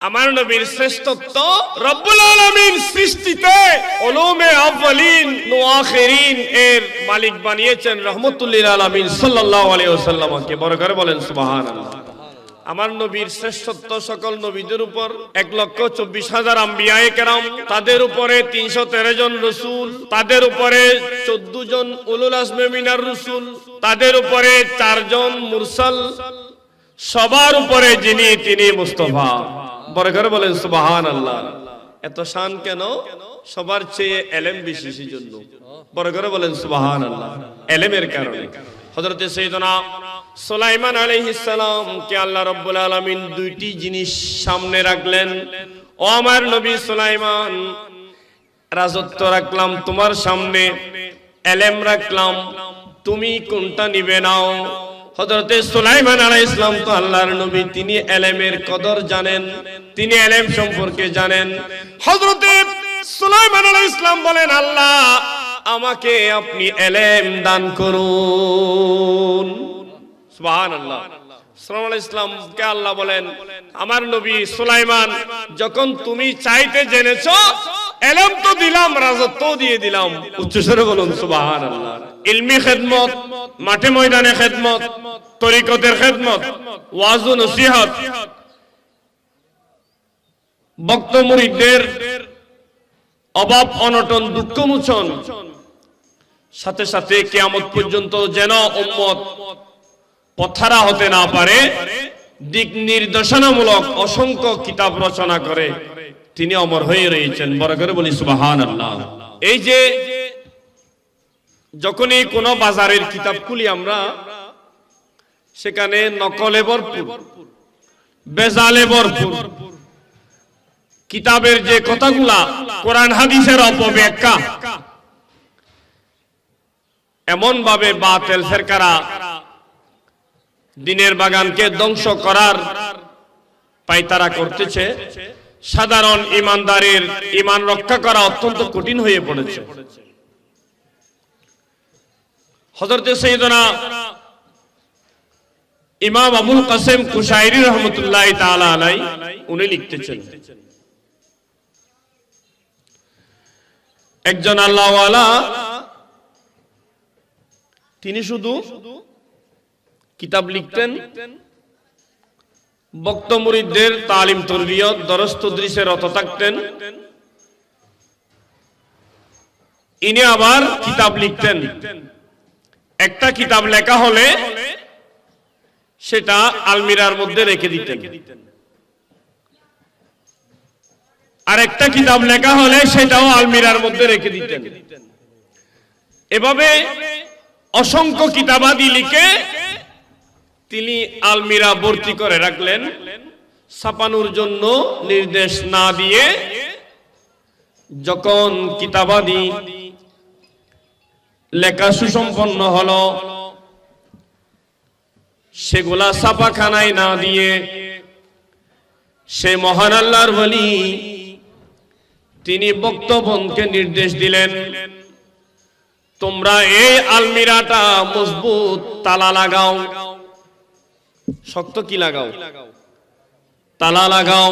আমার নবীর শ্রেষ্ঠত্ব রব্বুল আলামিন সৃষ্টিতে উলুমে আউয়ালিন ওয়া আখিরিন এর মালিক বানিয়েছেন রহমতুল লিল আলামিন সাল্লাল্লাহু আলাইহি ওয়াসাল্লামকে। বড় করে বলেন সুবহানাল্লাহ। আমার নবীর শ্রেষ্ঠত্ব সকল নবীদের উপর 1,24,000 আম্বিয়ায়ে কেরাম, তাদের উপরে 313 জন রাসূল, তাদের উপরে 14 জন উলুল আজমে মিনার রাসূল, তাদের উপরে 4 জন মুরসাল, সবার উপরে যিনি তিনি মুস্তাফা। বড় করে বলেন সুবহানাল্লাহ। এত শান কেন? সবার চেয়ে ইলম বেশি সেজন্য। বড় করে বলেন সুবহানাল্লাহ। ইলমের কারণে হযরত সাইয়েদনা সুলাইমান আলাইহিস সালাম কে আল্লাহ রাব্বুল আলামিন দুইটি জিনিস সামনে রাখলেন। ও আমার নবী সুলাইমান, রাজত্ব রাখলাম তোমার সামনে, ইলম রাখলাম, তুমি কোনটা নিবে নাও? হযরত সুলাইমান আলাইহিস সালাম তো আল্লাহর নবী, তিনি ইলমের কদর জানেন, তিনি ইলম সম্পর্কে জানেন। হযরত সুলাইমান আলাইহিস সালাম বলেন, আল্লাহ আমাকে আপনি ইলম দান করুন। সুবহানাল্লাহ। সুলাইমান আলাইহিস সালামকে আল্লাহ বলেন, আমার নবী সুলাইমান, যখন তুমি চাইতে জেনেছো, ইলম তো দিলাম, রাজত্ব দিয়ে দিলাম। উচ্চস্বরে বলুন সুবহানাল্লাহ। ইলমি খেদমত, মাঠে ময়দানে খেদমত, তরিকতের খেদমত, ওয়াজ ও নসিহত, ভক্ত মুরিদদের অভাব অনটন দুঃখ মোচন, সাথে সাথে কিয়ামত পর্যন্ত যেন উম্মত পথহারা হতে না পারে, দিক নির্দেশনামূলক অসংখ্য কিতাব রচনা করে তিনি অমর হয়ে রয়েছেন। বড় করে বলি সুবহানাল্লাহ। এই যে যখনই কোনো বাজারের কিতাব খুলি আমরা, সেখানে নকলে ভরপুর, বেজালে ভরপুর। কিতাবের যে কথাগুলা কোরআন হাদিসের অপব্যাখ্যা, এমন ভাবে বাতিল ফেরকারা দ্বীনের বাগানকে ধ্বংস করার পায়তারা করতেছে, সাধারণ ইমানদারের ঈমান রক্ষা করা অত্যন্ত কঠিন হয়ে পড়েছে। হযরত সাইয়েদনা ইমাম আবুল কাসেম কুশাইরি রাহমাতুল্লাহি তাআলা আলাইহি উনি লিখতেছেন, একজন আল্লাহওয়ালা তিনি শুধু কিতাব লিখতেন, ভক্ত মুরিদদের তালিম তরবিয়ত দরস তদরিসে রত থাকতেন। ইনি আবার কিতাব লিখতেন, একটা কিতাব লেখা হলে সেটা আলমিরার মধ্যে রেখে দিতেন, আর একটা কিতাব লেখা হলে সেটাও আলমিরার মধ্যে রেখে দিতেন। এভাবে অসংখ্য কিতাবাদি লিখে তিনি আলমিরা ভর্তি করে রাখলেন, ছাপানোর জন্য নির্দেশ না দিয়ে। যখন কিতাবাদি লেখা সুসম্পন্ন হলো, সেগুলা ছাপাখানায় না দিয়ে সে মহান আল্লাহর ওলি তিনি বক্তব্যকে নির্দেশ দিলেন, তোমরা এই আলমিরাটা মজবুত তালা লাগাও। শক্ত কি লাগাও? তালা লাগাও।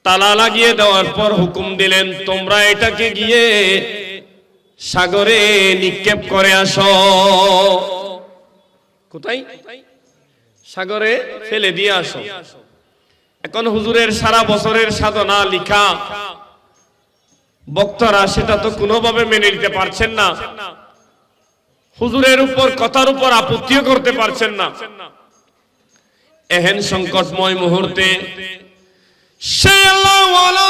তালা লাগিয়ে দেওয়ার পর হুকুম দিলেন, তোমরা এটাকে গিয়ে সাগরে নিক্ষেপ করে আসো। কোথায়? সাগরে ফেলে দিয়ে আসো। এখন হুজুরের সারা বছরের সাধনা লিখা বক্তারা সেটা তো কোনোভাবে মেনে নিতে পারছেন না, হুজুরের উপর কথার উপর আপত্তিও করতে পারছেন না। এহেন সংকটময় মুহূর্তে সে আল্লাহওয়ালা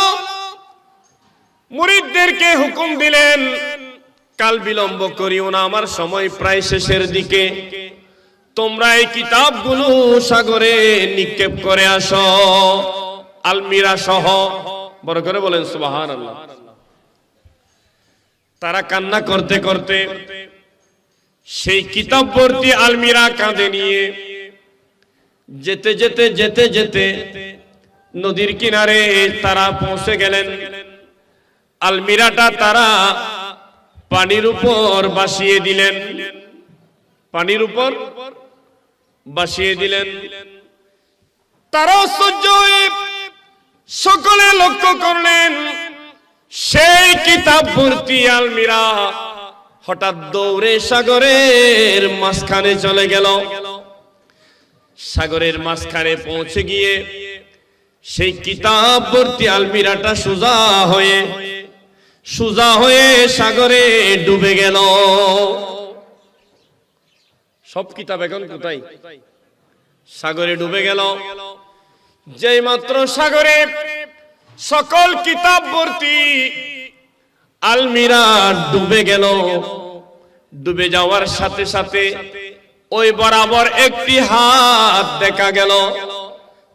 মুরিদদেরকে হুকুম দিলেন, কাল বিলম্ব করিও না, আমার সময় প্রায় শেষের দিকে, তোমরা এই কিতাবগুলো সাগরে নিক্ষেপ করে আসো, আলমিরা সহ। বড় করে বলেন সুবহানাল্লাহ। তারা কান্না করতে করতে সেই কিতাব ভর্তি আলমিরা কাঁধে নিয়ে যেতে যেতে যেতে যেতে নদীর কিনারে তারা পৌঁছে গেলেন। আলমিরাটা তারা পানির উপর ভাসিয়ে দিলেন, পানির উপর ভাসিয়ে দিলেন। তারা আশ্চর্য হয়ে সকলে লক্ষ্য করলেন সেই কিতাব ভর্তি আলমিরা হঠাৎ দৌড়ে সাগরের মাঝখানে চলে গেল। সাগরের মাঝখানে পৌঁছে গিয়ে সেই কিতাব ভর্তি আলমিরাটা সোজা হয়ে সাগরে ডুবে গেল। সব কিতাব এখন কোথায়? সাগরে ডুবে গেল। যেই মাত্র সাগরে সকল কিতাব ভর্তি আলমিরা ডুবে গেল, ডুবে যাওয়ার সাথে সাথে ওই বরাবর একটি হাত দেখা গেল।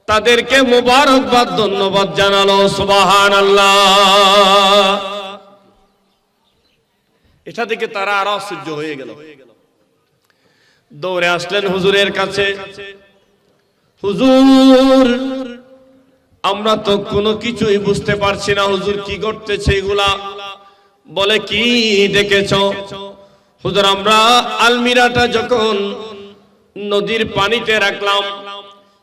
তাদেরকে মুবারকবাদ ধন্যবাদ জানালো। সুবহানাল্লাহ। এটা দেখে তারা আরো আশ্চর্য হয়ে গেল। দৌড়ে আসলেন হুজুরের কাছে। হুজুর, আমরা তো কোনো কিছুই বুঝতে পারছি না, হুজুর কি ঘটতেছে এগুলা? বলে কি দেখেছো? হুজুর, আমরা আলমিরাটা যখন নদীর পানিতে রাখলাম,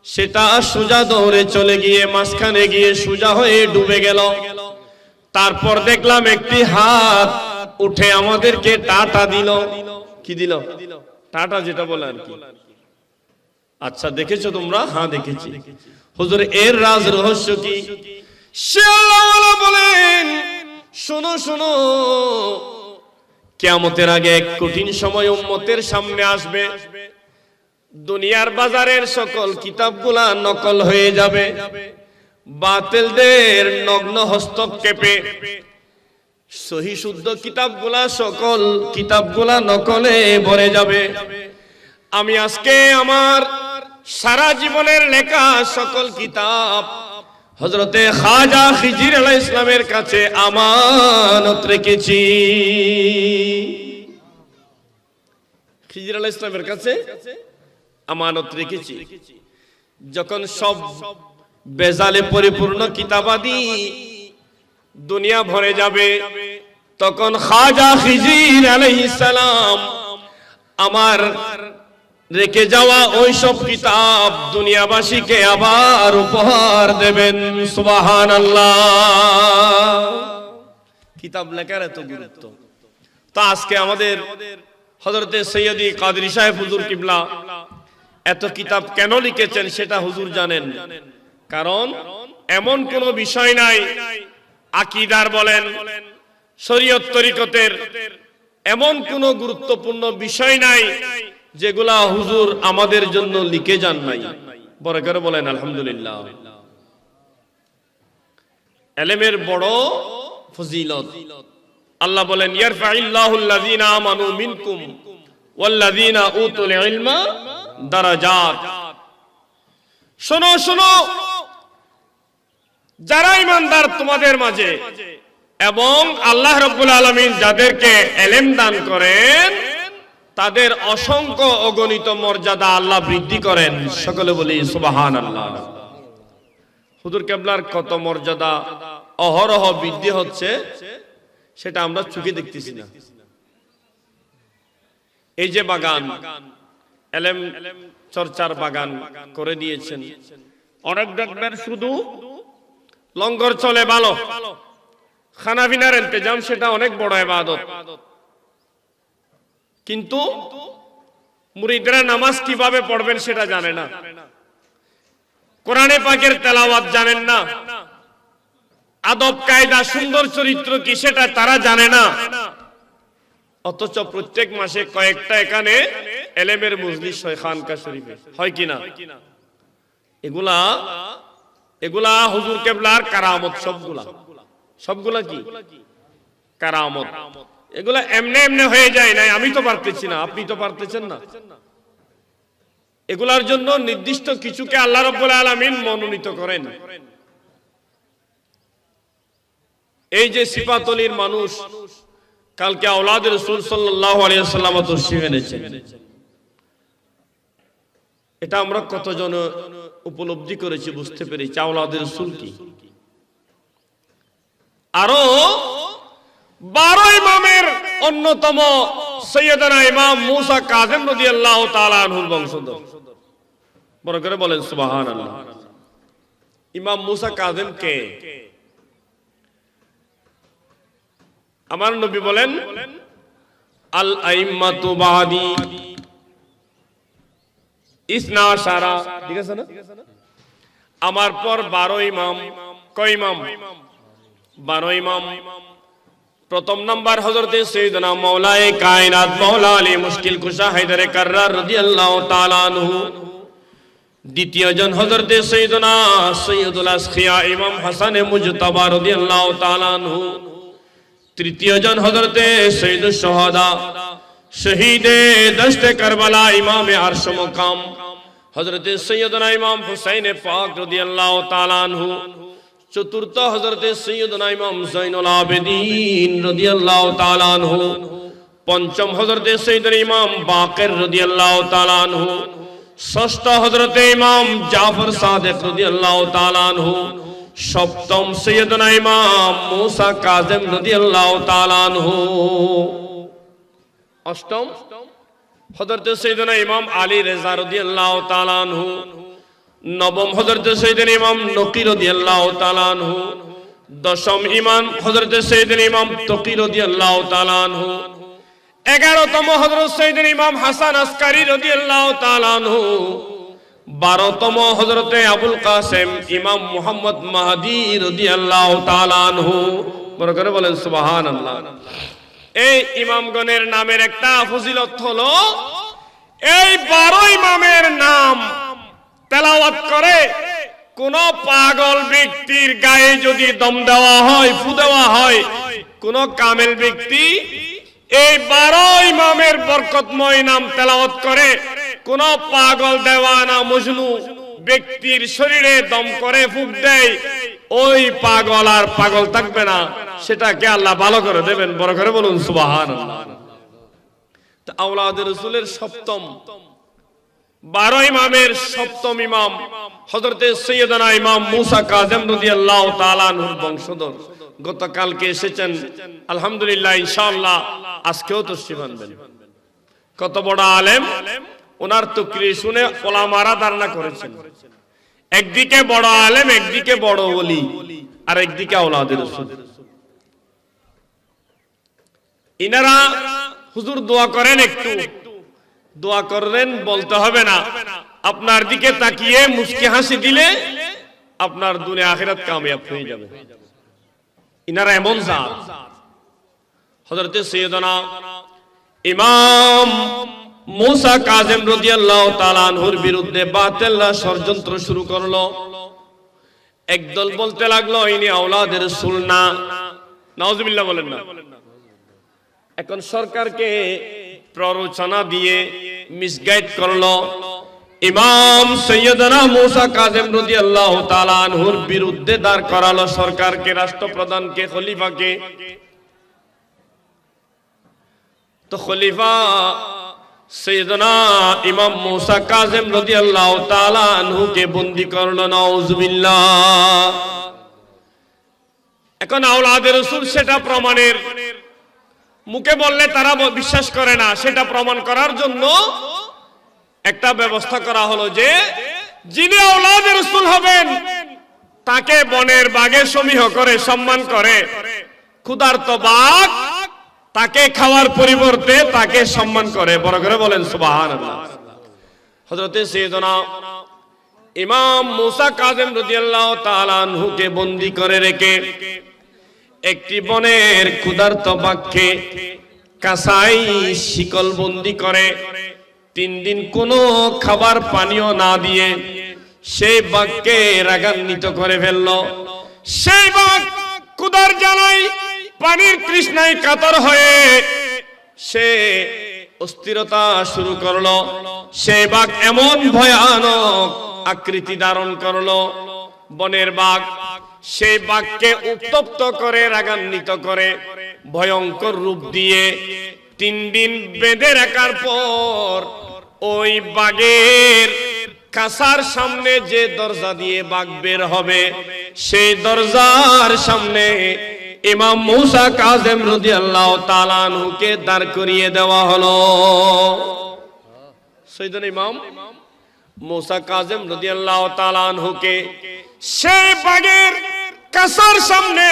সেটা সোজা দৌড়ে চলে গিয়ে মাঝখানে গিয়ে সোজা হয়ে ডুবে গেল। তারপর দেখলাম একটি হাত উঠে আমাদেরকে টাটা দিল। কি দিল? টাটা যেটা বলে আর কি। আচ্ছা, দেখেছো তোমরা? হ্যাঁ দেখেছি। হুজুর, এর রাজ রহস্য কি? সে আল্লাহওয়ালা বলেন, শোনো শোনো, কিয়ামতের আগে এক কঠিন সময় উম্মতের সামনে আসবে। দুনিয়ার বাজারের সকল কিতাবগুলা নকল হয়ে যাবে। বাতিলদের নগ্ন হস্তক্ষেপে সহি শুদ্ধ কিতাবগুলা, সকল কিতাবগুলা নকলে ভরে যাবে। আমি আজকে আমার সারা জীবনের লেখা সকল কিতাব হযরতে খাজা খিজির আলাইহিস সালামের কাছে আমানত রেখেছি। খিজির আলাইহিস সালামের কাছে আমানত রেখেছি। যখন সব বেজালে পরিপূর্ণ কিতাবাদি দুনিয়া ভরে যাবে, তখন খাজা খিজির আলাইহিস সালাম আমার রেখে যাওয়া ওই সব কিতাব দুনিয়াবাসীকে আবার উপহার দেবেন। সুবহানাল্লাহ। কিতাব লেখার এত গুরুত্ব। তা আজকে আমাদের হযরতে সৈয়দি কাদরী সাহেব হুজুর কিবলা এত কিতাব কেন লিখেছেন সেটা হুজুর জানেন। কারণ এমন কোন বিষয় নাই, আকীদার বলেন, শরীয়ত তরিকতের এমন কোন গুরুত্বপূর্ণ বিষয় নাই যেগুলা হুজুর আমাদের জন্য লিখে যান নাই। বড় করে বলেন আলহামদুলিল্লাহ। ইলমের বড় ফজিলত। আল্লাহ বলেন, ইয়ারফাইল্লাহুল লাযিনা আমানু মিনকুম ওয়াল্লাযিনা উতুল ইলমা দারাজাত। শোনো শোনো, যারা ঈমানদার তোমাদের মাঝে এবং আল্লাহ রাব্বুল আলামিন যাদেরকে ইলম দান করেন, তাদের অসংখ্য অগণিত মর্যাদা আল্লাহ বৃদ্ধি করেন। সকলে বলি সুবহানাল্লাহ। হুজুর কিবলার কত মর্যাদা অহরহ বৃদ্ধি হচ্ছে, সেটা আমরা চোখে দেখতেছি না। এই যে বাগান, ইলম চর্চার বাগান করে দিয়েছেন। অনেক দেখবেন শুধু লঙ্গর চলে ভালো, খানা পিনার ইন্তজাম সেটা অনেক বড় ইবাদত, কিন্তু মুরিদরা নামাজ কিভাবে পড়বেন সেটা জানে না, কোরআনে পাকের তেলাওয়াত জানেন না, আদব কায়দা সুন্দর চরিত্র কি সেটা তারা জানে না। অথচ প্রত্যেক মাসে কয়েকটা এখানে ইলমের মজলিস হয় খানকা শরীফে, হয় কিনা? এগুলা হুজুর কিবলার কারামত। সবগুলা কি কারামত? এগুলা এমনে এমনে হয়ে যায় না। আমি তো পারতেছি না, আপনি তো পারতেছেন না। এগুলার জন্য নির্দিষ্ট কিছুকে আল্লাহ রাব্বুল আলামিন মনোনীত করেন। এই যে সিফাতলির মানুষ কালকে আওলাদ রাসূল সাল্লাল্লাহু আলাইহি ওয়াসাল্লাম তশরীফ এনেছেন, এটা আমরা কতজন উপলব্ধি করেছি, বুঝতে পেরেছি আওলাদ রাসূল কি। আরো 12 ইমামের অন্যতম সৈয়দনা ইমাম মুসা কাযিম রাদিয়াল্লাহু তাআলা আনহুর বংশধর। বড় করে বলেন সুবহানাল্লাহ। ইমাম মুসা কাযিম কে? আমার নবী বলেন আল আইম্মাতু বাদি ইসনা আশারা, ঠিক আছে না? আমার পর 12 ইমাম। কয় ইমাম? 12 ইমাম। প্রথম নাম্বার হযরতে সাইয়েদনা মাওলায়ে কায়নাত মাওলা আলী মুশকিল কুশা হায়দারে কাররার রাদিয়াল্লাহু তাআলা আনহু। দ্বিতীয় জন হযরতে সাইয়েদনা সৈয়দুল আসখিয়া ইমাম হাসানে মুজতাবা রাদিয়াল্লাহু তাআলা আনহু। তৃতীয় জন হযরতে সৈয়দুশ শুহাদা শহীদে দশতে কারবালা ইমামে আরশ মুকাম হযরতে সৈয়দনা ইমাম হুসাইন পাক রাদিয়াল্লাহু তাআলা আনহু। চতুর্থ হযরতে সৈয়দনা ইমাম যায়নুল আবেদিন রাদিয়াল্লাহু তাআলা আনহু। পঞ্চম হযরতে সৈয়দনা ইমাম বাকির রাদিয়াল্লাহু তাআলা আনহু। ষষ্ঠ হযরতে ইমাম জাফর সাদিক রাদিয়াল্লাহু তাআলা আনহু। সপ্তম সৈয়দনা ইমাম মুসা কাযিম রাদিয়াল্লাহু তাআলা আনহু। অষ্টম হযরতে সৈয়দনা ইমাম আলী রেজা রাদিয়াল্লাহু তাআলা আনহু। নবম হযরতে সৈয়দনা ইমাম নকি রাদিয়াল্লাহু তাআলা আনহু। দশম ইমাম হযরতে সৈয়দনা ইমাম তকি রাদিয়াল্লাহু তাআলা আনহু। 11তম হযরত সৈয়দনা ইমাম হাসান আসকারী রাদিয়াল্লাহু তাআলা আনহু। 12তম হযরতে আবুল কাসেম ইমাম মুহাম্মদ মাহদী রাদিয়াল্লাহু তাআলা আনহু। বড় করে বলেন সুবহানাল্লাহ। এই ইমামগণের নামের একটা ফজিলত হলো এই 12 ইমামের নাম তেলাওয়াত করে কোন পাগল ব্যক্তির গায়ে যদি দম দেওয়া হয়, ফু দেওয়া হয়, কোন কামেল ব্যক্তি এই 12 ইমামের বরকতময় নাম তেলাওয়াত করে কোন পাগল দেওয়ানা মজনু ব্যক্তির শরীরে দম করে ফুঁক দেয়, ওই পাগল আর পাগল থাকবে না, সেটাকে আল্লাহ ভালো করে দেবেন। বড় করে বলুন সুবহানাল্লাহ। তো আওলাদ রাসূলের সপ্তম 12 ইমামের সপ্তম ইমাম হযরতে সৈয়দনা ইমাম মুসা কাযিম রাদিয়াল্লাহু তাআলা আনহুর বংশধর। গতকালকে এসেছেন, আলহামদুলিল্লাহ, ইনশাআল্লাহ আজকেও তশরিফ আনবেন। কত বড় আলেম! ওনার তাকরীর শুনে উলামারা ধারণা করেছেন একদিকে বড় আলেম, একদিকে বড় ওলি, আর একদিকে আওলাদ রাসূল। ইনারা হুজুর দোয়া করেন, একটু দোয়া করবেন বলতে হবে না, আপনার দিকে তাকিয়ে মুস্কি হাসি দিলে আপনার দুনিয়া আখিরাত কামিয়াব হয়ে যাবে। ইনারা এমন জাত। হযরতে সাইয়েদনা ইমাম মুসা কাযিম রাদিয়াল্লাহু তাআলা আনহুর বিরুদ্ধে বাতিলরা ষড়যন্ত্র শুরু করলো। একদল বলতে লাগলো ইনি আওলাদের রাসূল না, নাউজুবিল্লাহ বলেন না। এখন সরকারকে প্ররোচনা দিয়ে মিসগাইড করলো, ইমাম সৈয়দনা মুসা কাযিম রাদিয়াল্লাহু তাআলা আনহুর বিরুদ্ধে দাঁড় করালো সরকারকে, রাষ্ট্রপ্রধানকে, খলিফাকে। তো খলিফা সৈয়দনা ইমাম মুসা কাযিম রাদিয়াল্লাহু তাআলা আনহুকে বন্দী করলো, নাউজুবিল্লাহ। এখন আওলাদের রাসূল সেটা প্রমাণের, মুখে বললে তারা বিশ্বাস করে না, সেটা প্রমাণ করার জন্য একটা ব্যবস্থা করা হলো যে যিনি আওলাদ রাসূল হবেন তাকে বনের বাঘে সমীহ করে সম্মান করে, ক্ষুধার্ত বাঘ তাকে খাওয়ার পরিবর্তে তাকে সম্মান করে। বড় করে বলেন সুবহানাল্লাহ। হযরতে সাইয়েদনা ইমাম মুসা কাযিম রাদিয়াল্লাহু তাআলা আনহুকে বন্দী করে রেখে একটি বনের ক্ষুধার্ত বাঘকে কাঁসাই শিকল বন্দী করে 3 দিন কোনো খাবার পানীয় না দিয়ে সেই বাঘকে রাগান্বিত করে ফেললো। সেই বাঘ ক্ষুধার জ্বালায়, পানির তৃষ্ণায় কাতর হয়ে সে অস্থিরতা শুরু করলো। সেই বাঘ এমন ভয়ানক আকৃতি ধারণ করলো, বনের বাঘ সেই বাঘকে উত্তপ্ত করে, রাগান্বিত করে, ভয়ঙ্কর রূপ দিয়ে 3 দিন বেঁধে রাখার পর ওই বাঘের কাঁসার সামনে যে দরজা দিয়ে বাঘ বের হবে সেই দরজার সামনে ইমাম মুসা কাযিম রাদিয়াল্লাহু তাআলা আনহুকে দাঁড় করিয়ে দেওয়া হলো। সাইয়েদনা ইমাম মুসা কাযিম রাদিয়াল্লাহু তাআলা আনহুকে সেই বাগের কাসার সামনে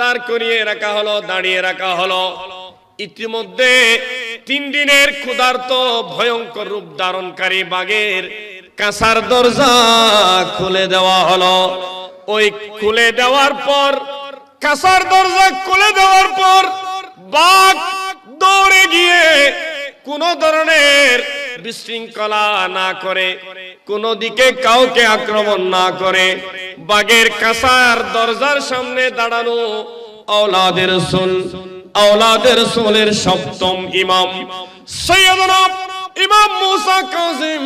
দাঁড় করিয়ে রাখা হলো, দাঁড়িয়ে রাখা হলো। ইতিমধ্যে 3 দিনের ক্ষুধার্ত ভয়ঙ্কর রূপ ধারণকারী বাগের কাসার দরজা খুলে দেওয়া হলো। ওই খুলে দেওয়ার পর, কাসার দরজা খুলে দেওয়ার পর বাঘ দৌড়ে গিয়ে কোন ধরনের বিশৃঙ্খলা না করে, কোন দিকে কাউকে আক্রমণ না করে, বাগের কাসার দরজার সামনে দাঁড়ানো আওলাদের রাসূলের সপ্তম ইমাম সাইয়্যিদুনা ইমাম মুসা কাযিম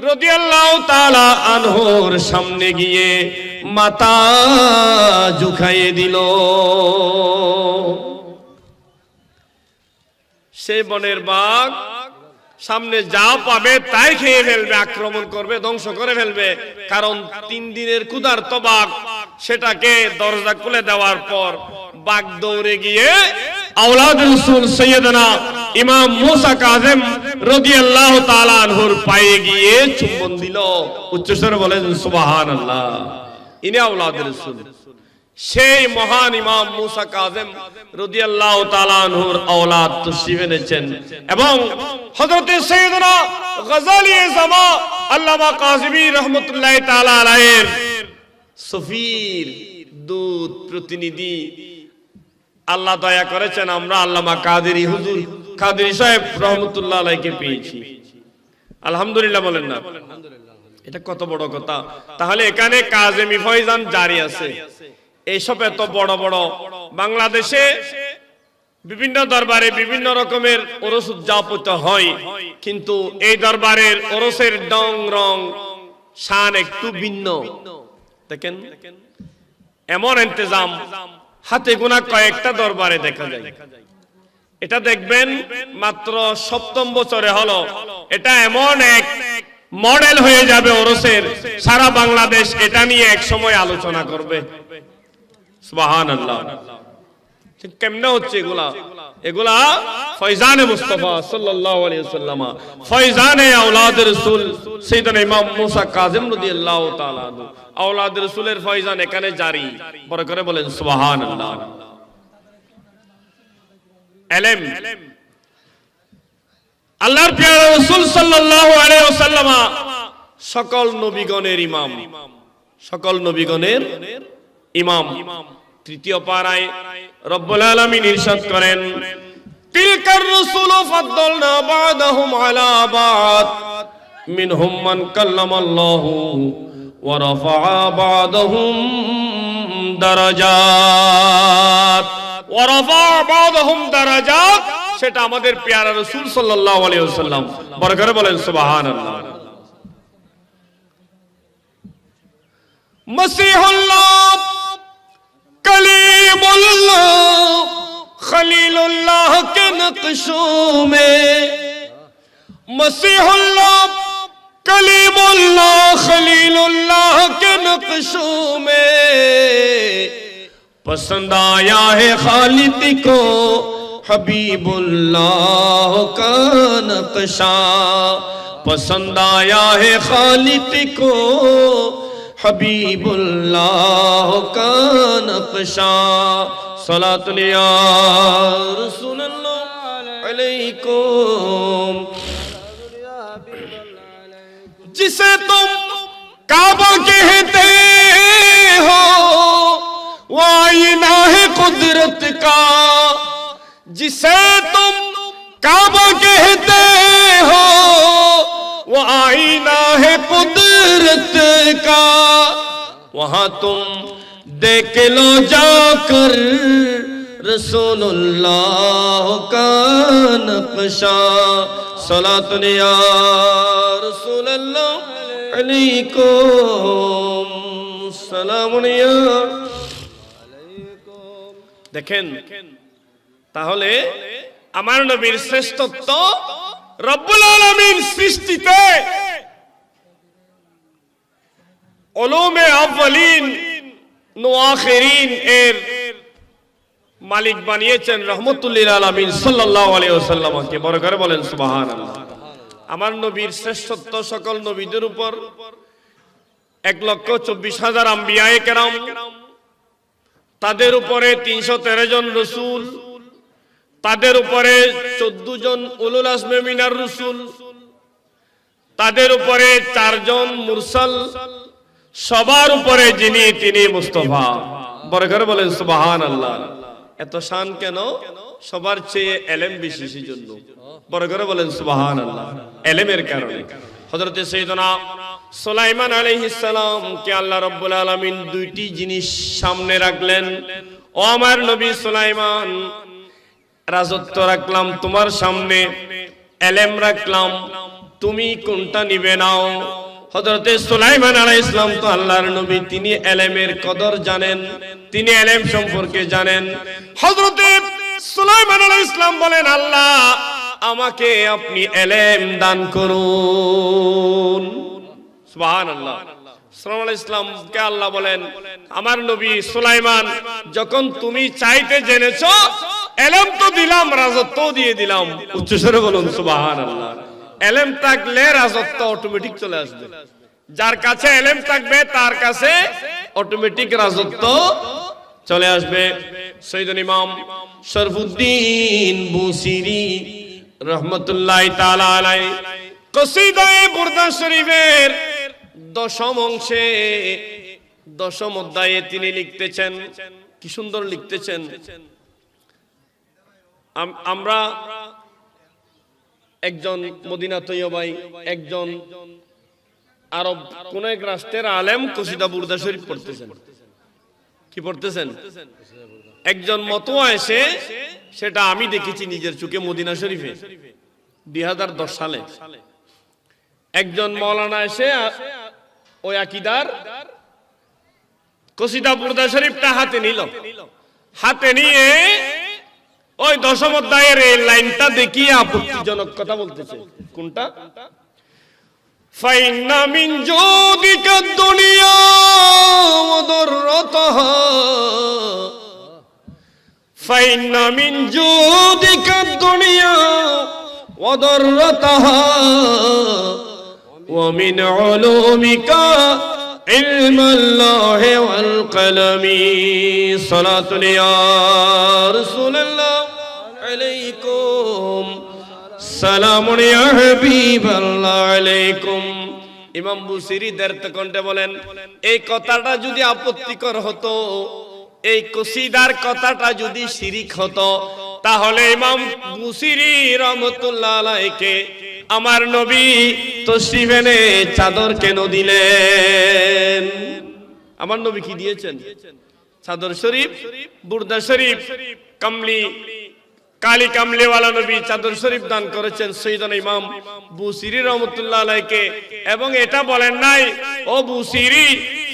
রাদিয়াল্লাহু তাআলা আনহুর সামনে গিয়ে মাথা ঝুঁকাইয়ে দিল। সেই বনের বাঘ সামনে যা পাবে তাই খেয়ে ফেলবে, আক্রমণ করবে, ধ্বংস করে ফেলবে। কারণ 3 দিনের ক্ষুধার্ত বাঘ, সেটাকে দরজা খুলে দেওয়ার পর বাঘ দৌড়ে গিয়ে আওলাদুর রাসূল সাইয়্যিদনা ইমাম মুসা কাযিম রাদিয়াল্লাহু তাআলা আনহুর পায়ে গিয়ে চুম্বন দিল। উচ্চস্বরে বলেন সুবহানাল্লাহ। ইনি আওলাদুর রাসূল, সেই মহান ইমাম মুসা কাযিম রাদিয়াল্লাহু তাআলা আনহুর আওলাদ তশরীফ এনেছেন। এবং হযরত সাইয়্যিদনা গজালি জামা আল্লামা কাযিমি রাহমাতুল্লাহি তাআলা আলাইহির সফির দূত প্রতিনিধি আল্লাহ দয়া করেছেন, আমরা আল্লামা কাদেরী হুজুর কাদেরী সাহেব রহমাতুল্লাহ আলাইহিকে পেয়েছি। আলহামদুলিল্লাহ বলেন না? এটা কত বড় কথা। তাহলে এখানে কাজেমি ফয়জান জারি আছে। এইসব এত বড় বড় বাংলাদেশে বিভিন্ন দরবারে বিভিন্ন রকমের ওরস উদযাপিত হয়, কিন্তু এই দরবারের ওরসের ডং রং শান একটু ভিন্ন। দেখেন এমন ইন্তজাম হাতে গোনা কয়েকটা দরবারে দেখা যায়। এটা দেখবেন মাত্র 7ম বছরে হলো, এটা এমন এক মডেল হয়ে যাবে ওরসের, সারা বাংলাদেশ এটা নিয়ে এক সময় আলোচনা করবে। সুবহানাল্লাহ। ঠিক কেমনে হচ্ছে এগুলা? এগুলা ফয়জানে মুস্তাফা সাল্লাল্লাহু আলাইহি ওয়াসাল্লাম, ফয়জানে আওলাদের রাসূল সাইয়্যিদনা ইমাম মুসা কাযিম রাদিয়াল্লাহু তাআলা আনহু, আওলাদের রাসূলের ফয়জান এখানে জারি। বড় করে বলেন সুবহানাল্লাহ। ইলম আল্লাহর প্রিয় রাসূল সাল্লাল্লাহু আলাইহি ওয়াসাল্লাম সকল নবীগণের ইমাম, সকল নবীগণের ইমাম। 3য় পারায় রব্বুল আলামিন ইরশাদ করেন, তিলকার রাসূল ফাদ্দালনা বা'দাহুম আলা বা'দ মিনহুম মান কাল্লামাল্লাহু ওয়া রাফা'a বা'দাহুম দারাজাত ওয়া রাফা'a বা'দাহুম দারাজাত। সেটা আমাদের প্যারা রাসূল সাল্লাল্লাহু আলাইহি ওয়াসাল্লাম। বড় করে বলেন সুবহানাল্লাহ। মসিহুল্লাহ कलीमुल्लाह खलीलुल्लाह के नक्शों में, मसीहुल्लाह कलीमुल्लाह खलीलुल्लाह के नक्शों में पसंद आया है खालिद को हबीबुल्लाह का नक्शा, पसंद आया है खालिद को हबीबुल्लाह का नक्शा। सलातुन या रसूलल्लाह अलैकुम। जिसे तुम काबा कहते हो वो आईना है कुदरत का, जिसे तुम काबा कहते हो वो आईना है कुदरत का, वहां तुम देख लो जाकर रसूलुल्लाह का नक्शा। सलातुन या रसूलल्लाह अलैकुम सलामुन या। দেখেন তাহলে আমার নবীর শ্রেষ্ঠত্ব রব্বুল আলামিন সৃষ্টিতে উলুমে আউয়ালিন ও আখিরিন এর মালিক বানিয়েছেন রহমতুল লিল আলামিন সাল্লাল্লাহু আলাইহি ওয়াসাল্লামকে। বড় করে বলেন সুবহানাল্লাহ। আমার নবীর শ্রেষ্ঠত্ব সকল নবীদের উপর 1,24,000 আম্বিয়ায়ে কেরাম, তাদের উপরে 313 জন রসুল, তাদের উপরে 14 জন উলুল আজমে মিনার রসুল, তাদের উপরে 4 জন মুরসাল, সবার উপরে যিনি তিনি মুস্তাফা। বড় করে বলেন সুবহানাল্লাহ। এত শান কেন? সবার চেয়ে এলেম বেশি, সেজন্য। বড় করে বলেন সুবহানাল্লাহ। এলেমের কারণে হযরত সাইয়েদনা সুলাইমান আলাইহিস সালাম কে আল্লাহ রাব্বুল আলামিন দুইটি জিনিস সামনে রাখলেন। ও আমার নবী সুলাইমান, রাজত্ব রাখলাম তোমার সামনে, এলেম রাখলাম, তুমি কোনটা নিবে নাও? হযরত সুলাইমান আলাইহিস সালাম তো আল্লাহর নবী, তিনি এলেমের কদর জানেন, তিনি এলেম সম্পর্কে জানেন। হযরত সুলাইমান আলাইহিস সালাম বলেন, আল্লাহ আমাকে আপনি এলেম দান করুন। সুবহানাল্লাহ। সুলাইমান আলাইহিস সালামকে আল্লাহ বলেন, আমার নবী সুলাইমান, যখন তুমি চাইতে জেনেছো, এলেম তো দিলাম, রাজত্ব দিয়ে দিলাম। উচ্চস্বরে বলুন সুবহানাল্লাহ। এলেম থাকলে রাজত্ব অটোমেটিক চলে আসবে। যার কাছে এলেম থাকবে তার কাছে অটোমেটিক রাজত্ব চলে আসবে। সৈয়দুল ইমাম শরফুদ্দীন বুসিরি রহমাতুল্লাহি তাআলা আলাইহি কসিদায়ে বুরদা শরীফের 10ম অংশে 10ম অধ্যায়ে তিনি লিখতেছেন, কি সুন্দর লিখতেছেন। আমরা একজন মদিনা তৈয়বাই, একজন আরব কোন এক রাষ্ট্রের আলেম কসিদা বুরদা শরীফ পড়তেছেন। কি পড়তেছেন? একজন মতোয়া এসে, সেটা আমি দেখেছি নিজের চোখে মদিনা শরীফে 2010 সালে। একজন মাওলানা এসে ওই আকীদার কসিদা বুরদা শরীফটা হাতে নিল। হাতে নিয়ে ওই 10ম অধ্যায়ের এই লাইনটা দেখিয়ে আপত্তিজনক কথা বলতেছে। কোনটা? ফাইন্না মিন জুদিকা দুনিয়া ওয়া দাররাতাহা, ফাইন্না মিন জুদিকা দুনিয়া ওয়া দাররাতাহা ওয়া মিন উলুমিকা ইলমাল্লাহি ওয়াল কলামি। সালাতুন ইয়া রাসূলুল্লাহ আলাইকুম, সালামুন ইয়া হাবিবাল্লাহ আলাইকুম। ইমাম বুসিরি দেরতকণ্ঠে বলেন, এই কথাটা যদি আপত্তিকর হতো, এই কসিদার কথাটা যদি শিরিক হতো, তাহলে ইমাম বুসিরি রহমাতুল্লাহ আলাইহিকে আমার নবী তশরিফ এনে চাদর কেন দিলেন? আমার নবী কি দিয়েছেন? চাদর শরীফ, বুরদা শরীফ, কালী কামলিওয়ালা নবী চাদর শরীফ দান করেছেন সৈয়দনা ইমাম বুসিরি রহমাতুল্লাহ আলাইহিকে। এবং এটা বলেন নাই, ও বুসিরি,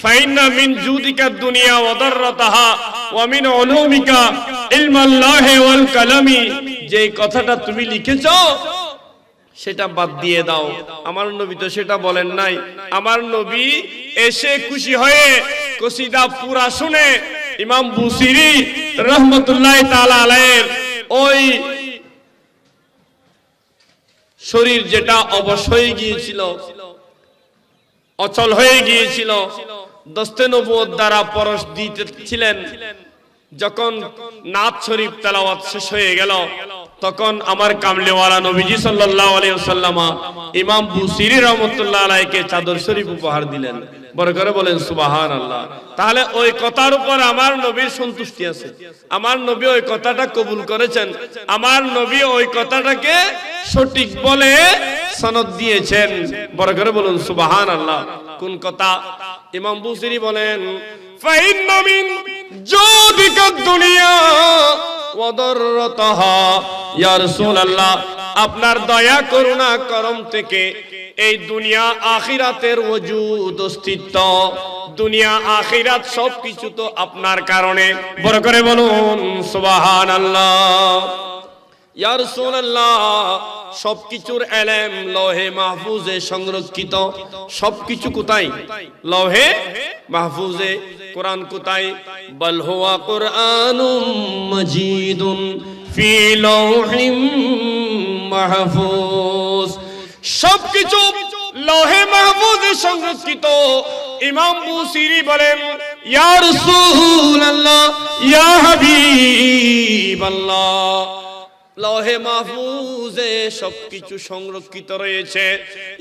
ফাইন্না মিন জুদিকা দুনিয়া ওয়া দাররাতাহা ওয়া মিন উলুমিকা ইলমাল্লাহি ওয়াল কালামি, যে কথাটা তুমি লিখেছো সেটা বাদ দিয়ে দাও। আমার নবী তো সেটা বলেন নাই। আমার নবী এসে খুশি হয়ে কসিদা পুরা শুনে ইমাম বুসিরি রহমাতুল্লাহি তাআলা আলাইহির ওই শরীর যেটা অবশ হয়ে গিয়েছিল, অচল হয়ে গিয়েছিল, দস্তে নবুয়ত দ্বারা পরশ দিতেছিলেন, যখন নাত শরীফ তেলাওয়াত শেষ হয়ে গেল, তখন আমার কামলিওয়ালা নবীজি সাল্লাল্লাহু আলাইহি ওয়াসাল্লাম ইমাম বুসিরি রাহমাতুল্লাহ আলাইহিকে চাদর শরীফ উপহার দিলেন। বড় করে বলেন সুবহানাল্লাহ। তাহলে ওই কথার উপর আমার নবীর সন্তুষ্টি আছে, আমার নবী ওই কথাটা কবুল করেছেন, আমার নবী ওই কথাটাকে সঠিক বলে সনদ দিয়েছেন। বড় করে বলুন সুবহানাল্লাহ। কোন কথা? ইমাম বুসিরি বলেন, ফাইন্না মিন জুদিকা দুনিয়া ওয়া দাররাতাহা, ইয়া রাসূলুল্লাহ, আপনার দয়া করুণা করম থেকে এই দুনিয়া আখিরাতের ওজুদ অস্তিত্ব, দুনিয়া আখিরাত সবকিছু তো আপনার কারণে। বড় করে বলুন সুবহানাল্লাহ। ইয়া রাসূলুল্লাহ, সবকিছুর ইলম লৌহে মাহফুজে সংরক্ষিত। সবকিছু কোথায়? লৌহে মাহফুজে। কোরআন কোথায়? বাল হুয়া কুরআনুম মাজিদুন ফি লাউহিম মাহফুজ। সবকিছু লৌহে মাহফুজে সংরক্ষিত। ইমাম বুসিরি বলেন, ইয়া রাসূলুল্লাহ, ইয়া হাবিবাল্লাহ, লৌহে মাহফুজে সবকিছু সংরক্ষিত রয়েছে।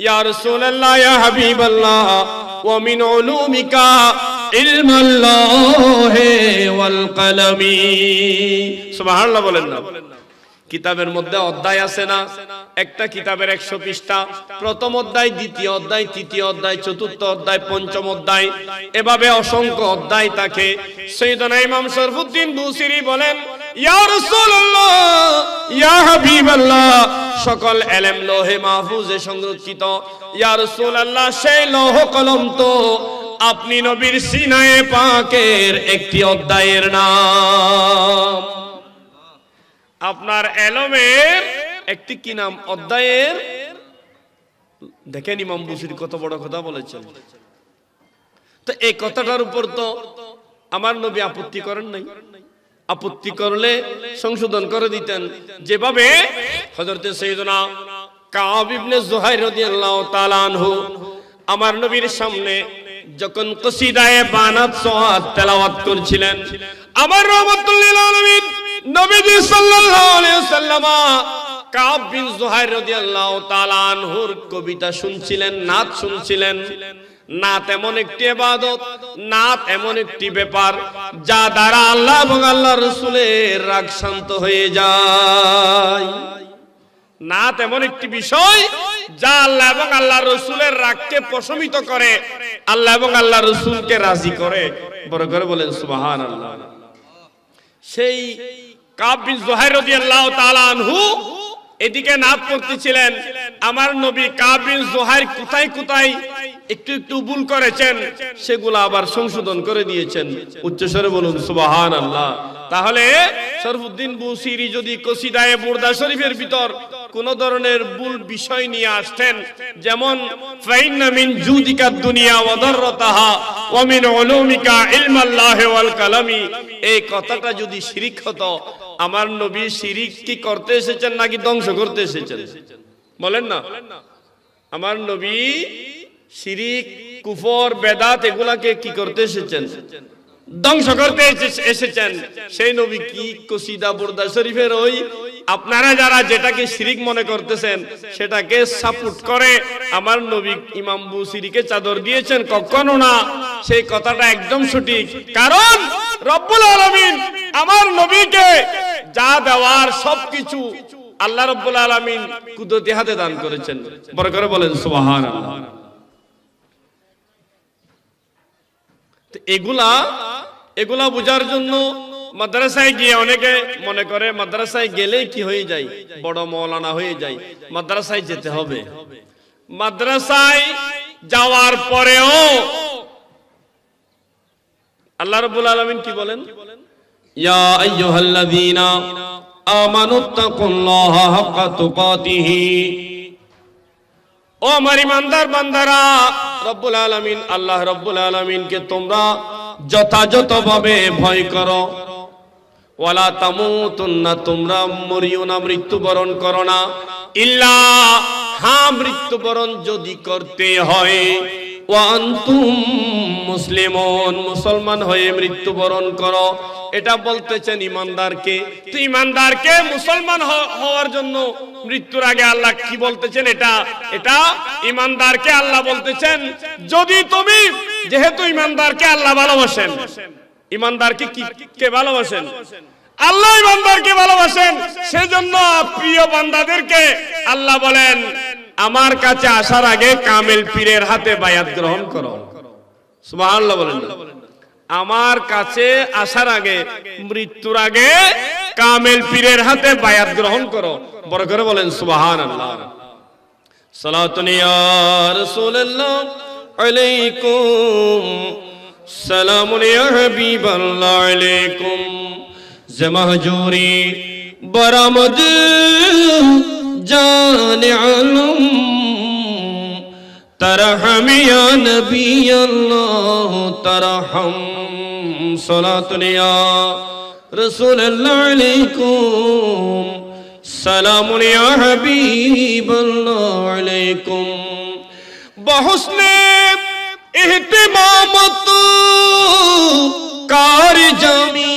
ইয়া রাসূলুল্লাহ, ইয়া হাবিবাল্লাহ, ওয়া মিন উলুমিকা ইলমুল লাহি ওয়াল কলমি। সুবহানাল্লাহ বলেন না। কিতাবের মধ্যে অধ্যায় আছে না, একটা কিতাবের 100 পৃষ্ঠা, প্রথম অধ্যায়, দ্বিতীয় অধ্যায়, তৃতীয় অধ্যায়, চতুর্থ অধ্যায়, পঞ্চম অধ্যায়, এভাবে অসংখ্য অধ্যায় থাকে। সাইয়েদনা ইমাম শরফুদ্দীন বুসিরি বলেন, ইয়া রাসূলুল্লাহ, ইয়া হাবিবাল্লাহ, সকল ইলম লৌহে মাহফুজে সংরক্ষিত। ইয়া রাসূলুল্লাহ, সেই লৌহ কলম তো আপনি নবীর সিনায়ে পাকের একটি অধ্যায়ের নাম। আপনার এলমের একটি কি নাম? অধ্যায়ের। দেখেন ইমাম বুসিরি কত বড় কথা বলেছেন। তো এই কথাটার উপর তো আমার নবী আপত্তি করেন নাই। আপত্তি করলে সংশোধন করে দিতেন, যেভাবে হযরতে সাইয়েদনা কাব ইবনে যুহাইর রাদিয়াল্লাহু তাআলা আনহু আমার নবীর সামনে যখন কসিদায়ে বানাত সাওয়াত তেলাওয়াত করছিলেন, আমার রাহমাতুল লিল আলামিন নবীজি সাল্লাল্লাহু আলাইহি ওয়াসাল্লাম কাব বিন যুহাইর রাদিয়াল্লাহু তাআলা আনহুর কবিতা শুনছিলেন, নাত শুনছিলেন। নাত এমন একটি ইবাদত, নাত এমন একটি ব্যাপার যা দ্বারা আল্লাহ এবং আল্লাহর রাসূলের রাগ শান্ত হয়ে যায়। নাত এমন একটি বিষয় যা আল্লাহ এবং আল্লাহর রাসূলের রাগকে প্রশমিত করে, আল্লাহ এবং আল্লাহর রাসূলকে রাজি করে। বড় করে বলেন সুবহানাল্লাহ। সেই কাব বিন যুহাইর রাদিয়াল্লাহু তাআলা আনহু এদিকে নাত পড়তেছিলেন। আমার নবী কাব বিন যুহাইর কোথায় কোথায় একটু একটু ভুল করেছেন, সেগুলো আবার সংশোধন করে দিয়েছেন। উচ্চস্বরে বলুন সুবহানাল্লাহ। তাহলে শরফুদ্দীন বুসিরি যদি কসিদায়ে বুরদা শরীফের ভিতর কোন ধরনের ভুল বিষয় নিয়ে আসতেন, যেমন ফাইন্না মিন জুদিকা দুনিয়া ওয়া দাররাতাহা ওয়া মিন উলুমিকা ইলমাল্লাহি ওয়াল কালামি, এই কথাটা যদি শিরক হতো, আমার নবী শিরক কি করতে এসেছেন নাকি ধ্বংস করতে এসেছেন? বলেন না। আমার নবী শিরক, কুফর, বেদাত এগুলাকে কি করতে এসেছেন? ধ্বংস করতে এসেছেন। সেই নবী কি কসিদা বুরদা শরীফের ওই আপনারা যারা যেটাকে শিরক মনে করতেছেন সেটাকে সাপোর্ট করে আমার নবী ইমাম বুসিরিকে চাদর দিয়েছেন? কখনো না। সেই কথাটা একদম সঠিক, কারণ রব্বুল আলামিন আমার নবীকে যা দেওয়ার সবকিছু আল্লাহ রব্বুল আলামিন কুদরতি হাতে দান করেছেন। বড় করে বলেন সুবহানাল্লাহ। এগুলা বোঝার জন্য মাদ্রাসায় গিয়ে অনেকে মনে করে মাদ্রাসায় গেলেই কি হয়ে যায়, বড় মাওলানা হয়ে যায়। মাদ্রাসায় যেতে হবে। মাদ্রাসায় যাওয়ার পরেও আল্লাহ রাব্বুল আলামিন কি বলেন? ইয়া আইয়ুহাল্লাযীনা আমানুত্তাকুল্লাহা হাক্কা তুকাতিহি, ও আমার ইমানদার বান্দারা, রব্বুল আলামিন আল্লাহ রব্বুল আলামিনকে তোমরা যথাযথভাবে ভয় করো। ওয়ালা তামুতুন্না, তোমরা মরিও না, মৃত্যুবরণ করো না। ইল্লা, হ্যাঁ মৃত্যুবরণ যদি করতে হয়, ওয়া আনতুম মুসলিমুন, মুসলমান হয়ে মৃত্যুবরণ করো। এটা বলতেছেন ইমানদারকে। তো ইমানদারকে মুসলমান হওয়ার জন্য মৃত্যুর আগে আল্লাহ কি বলতেছেন? এটা ইমানদারকে আল্লাহ বলতেছেন, যদি তুমি, যেহেতু ইমানদারকে আল্লাহ ভালোবাসেন, ইমানদারকে কে ভালোবাসেন? আল্লাহ ইমানদারকে ভালোবাসেন। সেজন্য প্রিয় বান্দাদেরকে আল্লাহ বলেন, আমার কাছে আসার আগে কামেল পীরের হাতে বায়াত গ্রহণ করো। সুবহানাল্লাহ বলেন। আমার কাছে আসার আগে, মৃত্যুর আগে কামেল পীরের হাতে বায়াত গ্রহণ করো। বড় করে বলেন সুবহানাল্লাহ। সালাতুন ইয়া রাসূলুল্লাহ আলাইকুম, সালামুন ইয়া হাবিবাল্লাহ আলাইকুম, জামাহজুরি বরামদ জানে আলম, तरहम या नबी अल्लाह तरहम, सलातुन या रसूल अल्लाह अलैकुम, सलामुन या हबीब अल्लाह अलैकुम। बहुस्ने ইহতিমামত কার জামি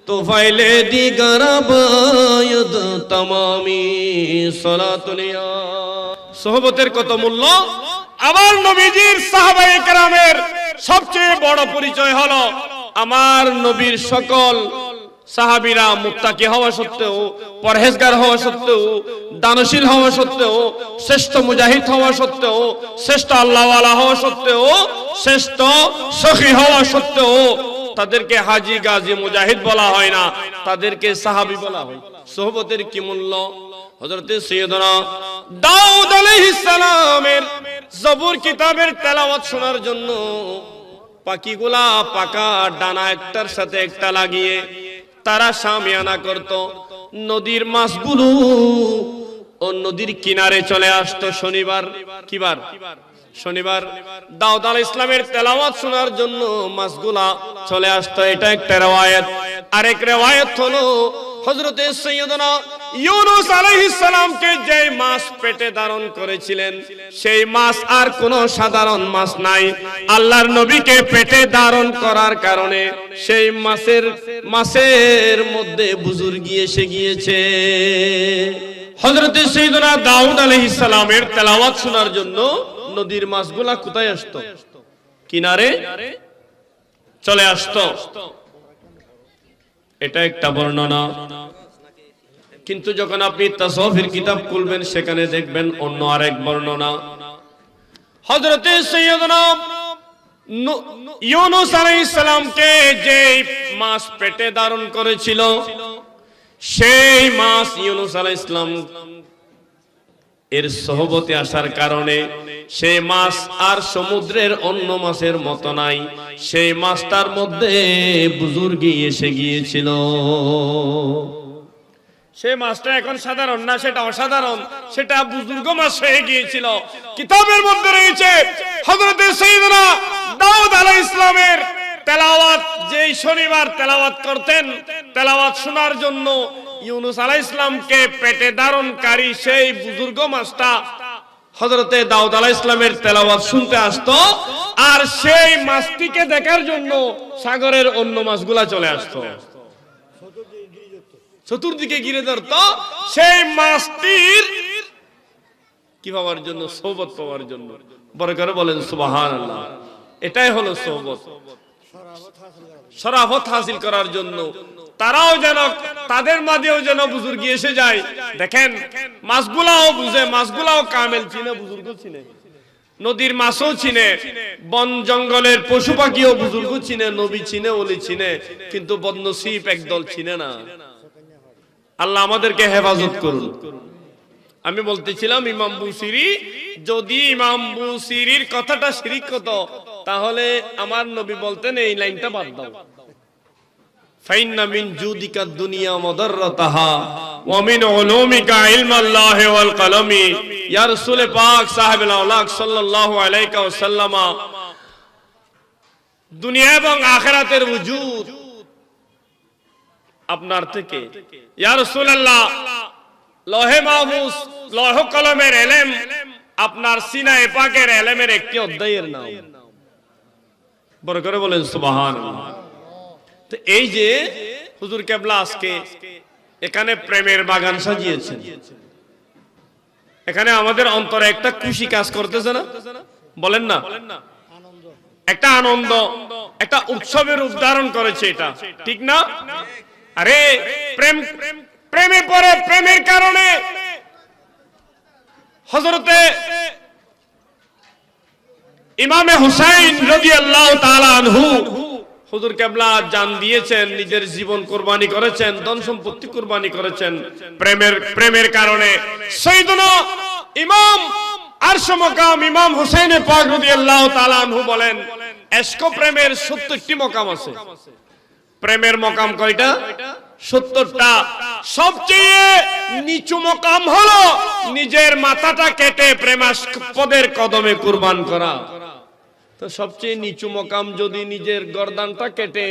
তোফাইলে দিগার বায়দ তামামি সালাতুলিয়া। সোহবতের কত মূল্য! আমার নবীজির সাহাবায়ে কেরামের সবচেয়ে বড় পরিচয় হলো আমার নবীর সকল সাহাবীরা মুত্তাকি হওয়া সত্ত্বেও, পরহেজগার হওয়া সত্ত্বেও, দানশীল হওয়া সত্ত্বেও, শ্রেষ্ঠ মুজাহিদ হওয়া সত্ত্বেও, শ্রেষ্ঠ আল্লাহওয়ালা হওয়া সত্ত্বেও, শ্রেষ্ঠ সখী হওয়া সত্ত্বেও তাদেরকে হাজী গাজী মুজাহিদ বলা হয় না, তাদেরকে সাহাবী বলা হয়। সোহবতের কি মূল্য! হযরতে সাইয়্যিদনা দাউদ আলাইহিস সালামের জবুর কিতাবের তেলাওয়াত শোনার জন্য পাখিগুলা পাকা ডানা একটার সাথে একটা লাগিয়ে তারা শামিয়ানা করত। নদীর মাছগুলো ও নদীর কিনারে চলে আসতো শনিবার। কিবার? শনিবার। দাউদ আলাইহিস সালামের তেলাওয়াত শোনার জন্য মাছগুলা চলে আসতো। এটা একটা riwayat। আরেক riwayat হলো হযরতে সাইয়্যিদনা ইউনূস আলাইহিস সালামকে যে মাছ পেটে ধারণ করেছিলেন সেই মাছ আর কোনো সাধারণ মাছ নাই। আল্লাহর নবীকে পেটে ধারণ করার কারণে সেই মাছের মধ্যে বুজুর্গি এসে গিয়েছে। হযরতে সাইয়্যিদনা দাউদ আলাইহিস সালামের তেলাওয়াত শোনার জন্য নদীর মাছগুলা কোথায় আসতো? কিনারে চলে আসতো। এটা একটা বর্ণনা। কিন্তু যখন আপনি তাসাউফের কিতাব খুলবেন সেখানে দেখবেন অন্য আরেক বর্ণনা। হযরতে সাইয়্যিদনা ইউনূস আলাইহিস সালামকে যে মাছ পেটে ধারণ করেছিল সেই মাছ ইউনূস আলাইহিস সালাম এর সোহবতে আসার কারণে সেই মাছ আর সমুদ্রের অন্য মাছের মতো নাই। সেই মাছটার মধ্যে বুজুর্গি এসে গিয়েছিল। সেই মাছটা এখন সাধারণ না, সেটা অসাধারণ, সেটা বুজুর্গ মাছ হয়ে গিয়েছিল। কিতাবের মধ্যে রয়েছে হযরতে সাইয়্যিদনা দাউদ আলাইহিস সালামের তেলাওয়াত যেই শনিবার তেলাওয়াত করতেন, তেলাওয়াত শোনার জন্য ইউনূস আলাইহিস সালামকে পেটে ধারণকারী সেই বুজুর্গ মাছটা হযরতে দাউদ আলাইহিস সালামের তেলাওয়াত শুনতে আসতো, আর সেই মাছটিকে দেখার জন্য সাগরের অন্য মাছগুলা চলে আসতো, চতুর্দিকে ঘিরে ধরতো সেই মাছটির কি পাওয়ার জন্য? সোহবত পাওয়ার জন্য। বড় করে বলেন সুবহানাল্লাহ। এটাই হলো সোহবত, শরাফত হাসিল করার জন্য। তারাও যেন, তাদের মাঝেও যেন বুজুর্গি এসে যায়। দেখেন মাছগুলাও বুঝে, মাছগুলাও কামেল চিনে, বুজুর্গ চিনে, নদীর মাছও চিনে, বন জঙ্গলের পশু পাখিও বুজুর্গ চিনে, নবী চিনে, ওলি চিনে, কিন্তু বদনসিব একদল চিনে না। আল্লাহ আমাদেরকে হেফাজত করুন। আমি বলতেছিলাম ইমাম বুসিরি, যদি ইমাম বুসিরির কথাটা শিরিক হতো তাহলে আমার নবী বলতেন এই লাইনটা বাদ দাও, ফাইন্না মিন জুদিকা দুনিয়া মাদাররাতাহা ওয়া মিন উলুমিকা ইলমাল্লাহি ওয়াল কলমি। ইয়া রাসূল পাক সাহেবুল আওলাক সাল্লাল্লাহু আলাইহি ওয়াসাল্লাম, দুনিয়া এবং আখিরাতের ওজুদ আপনার থেকে। ইয়া রাসূলুল্লাহ, লৌহে মাহফুজ, লৌহ কলমের ইলম আপনার সিনায়ে পাকের ইলমের একটি অধ্যায়ের নাম। বড় করে বলেন সুবহানাল্লাহ। তো এই যে হুজুর কেবলা আজকে এখানে প্রেমের বাগান সাজিয়েছেন, এখানে আমাদের অন্তরে একটা খুশি কাজ করতেছে না? বলেন না, একটা আনন্দ, একটা উৎসবের রূপ ধারণ করেছে, এটা ঠিক না? আরে প্রেম, প্রেমে পড়ে, প্রেমের কারণে হযরতে ইমামে হুসাইন রাদিয়াল্লাহু তাআলা আনহু হুজুর কেবলা জান দিয়েছেন, নিজের জীবন কুরবানি করেছেন, ধন সম্পত্তি কুরবানি করেছেন প্রেমের কারণে। সাইয়্যিদুনা ইমাম আরশ মাকাম ইমাম হুসাইন পাক রাদিয়াল্লাহু তাআলা আনহু বলেন, ইশক প্রেমের 70টি মাকাম আছে। প্রেমের মাকাম কয়টা? 70টা। সবচেয়ে নিচু মাকাম হলো নিজের মাথাটা কেটে প্রেমাস্পদের কদমে কুরবান করা। তো সবচেয়ে নিচু মাকাম যদি নিজের গর্দানটা কেটে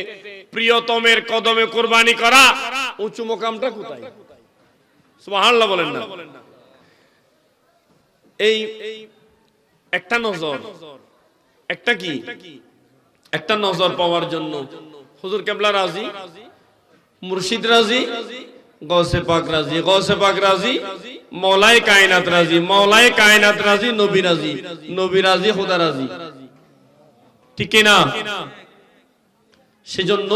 প্রিয়তমের কদমে কুরবানি করা, উঁচু মাকামটা কোথায়? সুবহানাল্লাহ বলেন না। এই একটা নজর, একটা কি, একটা নজর পাওয়ার জন্য। হুজুর কেবলা রাজি, মুর্শিদ রাজি, গৌসে পাক রাজি, গৌসে পাক রাজি, মৌলায়ে কায়নাত রাজি, মৌলায়ে কায়নাত রাজি, নবী রাজি, নবী রাজি, খোদা রাজি, ঠিক না? সেজন্য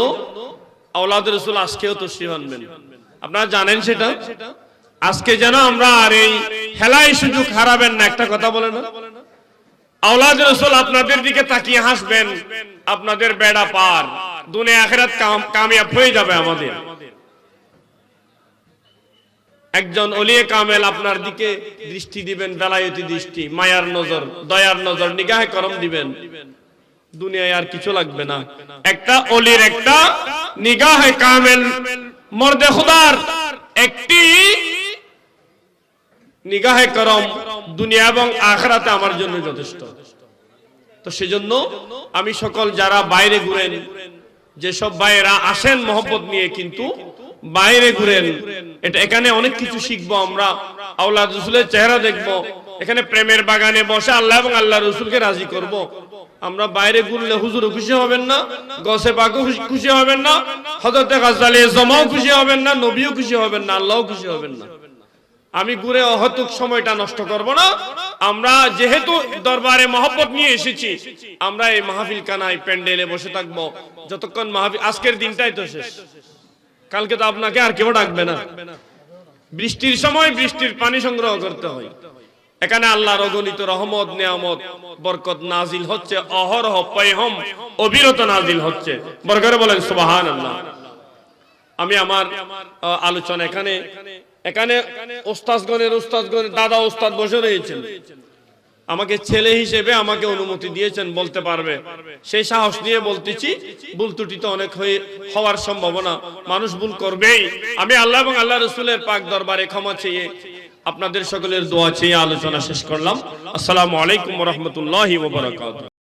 আওলাদ রাসূল আজকেও তশরিফ আনবেন, আপনারা জানেন সেটা। আজকে যেন আমরা আর এই হেলাই সুযোগ হারাবেন না। একটা কথা বলে না, আওলাদ রাসূল আপনাদের দিকে তাকিয়ে হাসবেন, আপনাদের বেড়া পার, দুনিয়া আখিরাত কামিয়াব হয়ে যাবে আমাদের। একজন ওলিয়ে কামেল আপনার দিকে দৃষ্টি দিবেন, বেলায়েতি দৃষ্টি, মায়ার নজর, দয়ার নজর, নিগাহে করম দিবেন, দুনিয়ায় আর কিছু লাগবে না। একটা ওলির একটা নিগাহে কামেল মর্দে খুদার একটি নিগাহে করম দুনিয়া এবং আখিরাতে আমার জন্য যথেষ্ট। তো সেজন্য আমি সকল যারা বাইরে ঘুরেন, যেসব ভাইয়েরা আসেন মহব্বত নিয়ে কিন্তু বাইরে ঘুরেন, এটা এখানে অনেক কিছু শিখবো আমরা, আওলাদ রাসূলের চেহারা দেখবো, এখানে প্রেমের বাগানে বসে আল্লাহ এবং আল্লাহ রাসূলকে রাজি করব। আমরা বাইরে ঘুরলে হুজুরও খুশি হবেন না, গৌসে পাকও খুশি হবেন না, হযরত গাজ্জালী জমাও খুশি হবেন না, নবীও খুশি হবেন না, আল্লাহও খুশি হবেন না। আমি ঘুরে অহেতুক সময়টা নষ্ট করব না। আমরা যেহেতু দরবারে মহব্বত নিয়ে এসেছি, আমরা এই মাহফিল কানায় প্যান্ডেলে বসে থাকবো যতক্ষণ মাহফিল, আজকের দিনটাই তো শেষ, কালকে তো আপনাকে আর কেউ ডাকবে না। বৃষ্টির সময় বৃষ্টির পানি সংগ্রহ করতে হয়। এখানে আল্লাহর অগণিত রহমত, নিয়ামত, বরকত নাজিল হচ্ছে, অহরহ পয়হম অবিরত নাজিল হচ্ছে। বরকরে বলেন সুবহানাল্লাহ। আমি আমার আলোচনা এখানে ওস্তাদগণের দাদা ওস্তাদ বসে রয়েছেন, আমাকে ছেলে হিসেবে আমাকে অনুমতি দিয়েছেন, বলতে পারবে, সেই সাহস নিয়ে বলতেছি। ভুল ত্রুটি তো অনেক হওয়ার সম্ভাবনা, মানুষ ভুল করবেই। আমি আল্লাহ এবং আল্লাহ রাসূলের পাক দরবারে ক্ষমা চেয়ে, আপনাদের সকলের দোয়া চেয়ে আলোচনা শেষ করলাম। আসসালামু আলাইকুম ওয়া রাহমাতুল্লাহি ওয়া বারাকাতুহু।